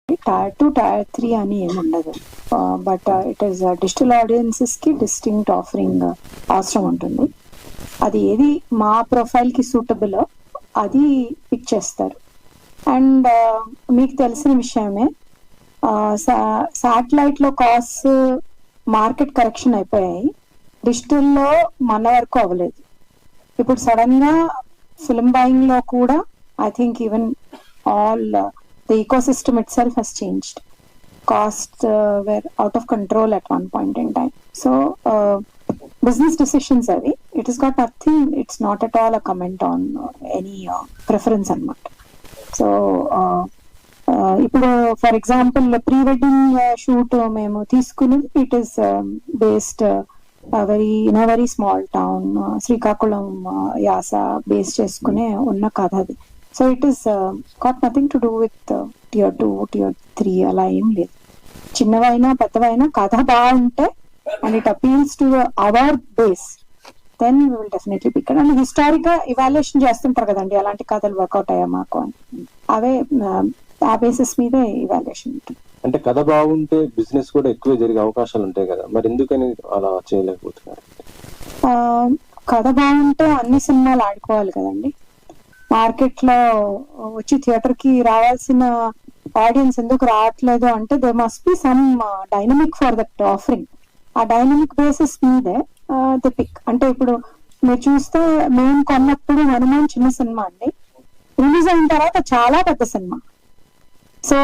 Tyre 2 tyre 3 అని ఏమి ఉండదు. But it is digital audiences కి డిస్టింక్ట్ ఆఫరింగ్ అవసరం ఉంటుంది. అది ఏది మా ప్రొఫైల్ కి సూటబుల్ అది పిక్ చేస్తారు. అండ్ మీకు తెలిసిన విషయమే, శాటిలైట్ లో కాస్ట్ మార్కెట్ కరెక్షన్ అయిపోయాయి, డిజిటల్లో మన వరకు అవ్వలేదు. ఇప్పుడు సడన్ గా ఫిల్మ్ బయింగ్ లో కూడా I think even all the ecosystem itself has changed. Cost were out of control at one point in time. So business decisions అవి. It is got nothing, it's not at all a comment on any preference అనమాట. So ఇప్పుడు for example pre wedding shoot మేము తీసుకున్నది, it is based very small town, Srikakulam యాస బేస్ చేసుకునే ఉన్న కథ అది. So it is got nothing to do with tier 2 tier 3 అలా ఏం లేదు. చిన్నవైనా పెద్దవైనా కథ బాగుంటే and it appeals to our base, then we will definitely pick it. And historic గా ఇవాల్యుయేషన్ చేస్తుంటారు కదండి, అలాంటి కథలు వర్కౌట్ అయ్యా మాకు అని, అవే ఆ బేసిస్ మీదే ఇవాల్యుయేషన్ ఉంటుంది. అంటే కథ బాగుంటే బిజినెస్ కూడా ఎక్కువ జరిగే అవకాశాలు ఉంటాయి కదా, మరి ఎందుకని అలా చేయలేకపోతున్నారు? కథ బాగుంటే అన్ని సినిమాలు ఆడుకోవాలి కదండి. మార్కెట్ లో వచ్చి థియేటర్ కి రావాల్సిన ఆడియన్స్ ఎందుకు రావట్లేదు అంటే they must be some dynamic for that offering. ఆ డైనమిక్ బేసిస్ మీదే ది పిక్. అంటే ఇప్పుడు మీరు చూస్తే మేము కొన్నప్పుడు హనుమాన్ చిన్న సినిమా అండి, రిలీజ్ అయిన తర్వాత చాలా పెద్ద cinema. So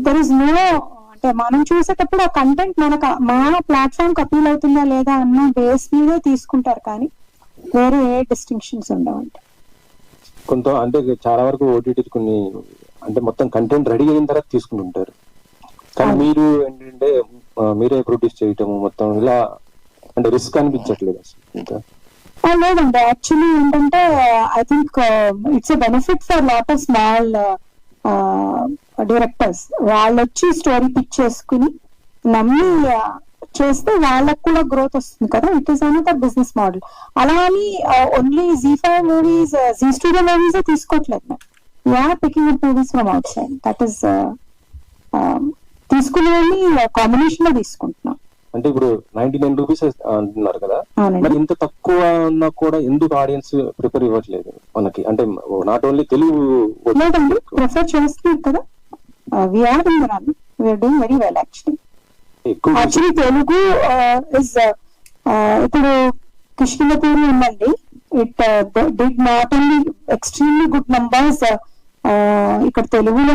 there is no, అంటే మనం చూసేటప్పుడు ఆ కంటెంట్ మనకు మా ప్లాట్ఫామ్ కి అపీల్ అవుతుందా లేదా అన్న బేస్ మీదే తీసుకుంటారు, కానీ వేరే ఏ డిస్టింక్షన్స్ ఉండవండి. కొంత అంటే చాలా వరకు ఓటీటీ కొన్ని అంటే మొత్తం కంటెంట్ రెడీ అయిన తర్వాత తీసుకుంటుంటారు, కానీ మీరు ఏంటంటే మీరే ప్రొడ్యూస్ చేయటం మొత్తం ఇలా అంటే రిస్క్ అనిపించట్లేదు అసలు ఇంకా? లేదండి, యాక్చువల్లీ ఏంటంటే I think it's a benefit for lot of small directors. వాళ్ళు వచ్చి స్టోరీ పిచ్ చేసుకుని నమ్మి చేస్తే వాళ్ళకు కూడా గ్రోత్ వస్తుంది కదా. It is another business model. అలా అని only Z5 movies, Zee studio movies తీసుకోవట్లేదు. We're picking up movies from outside. That is తీసుకునేవి కాంబినేషన్ లో తీసుకుంటున్నాం. అంటే ఇప్పుడు 99 రూపీస్ అంటున్నారు కదా, మరి ఇంత తక్కువ ఉన్నా కూడా ఎందుకు ఆడియన్స్ ప్రిఫర్ ఇవ్వట్లేదు మనకి? అంటే నాట్ ఓన్లీ తెలుగు లేదండి, ప్రిఫర్ చేస్తున్నారు కదా. We are in the run, we are doing very well actually. Telugu is ఇప్పుడు కృష్ణపూరి ఉందండి, it did not only extremely good numbers ఇక్కడ తెలుగులో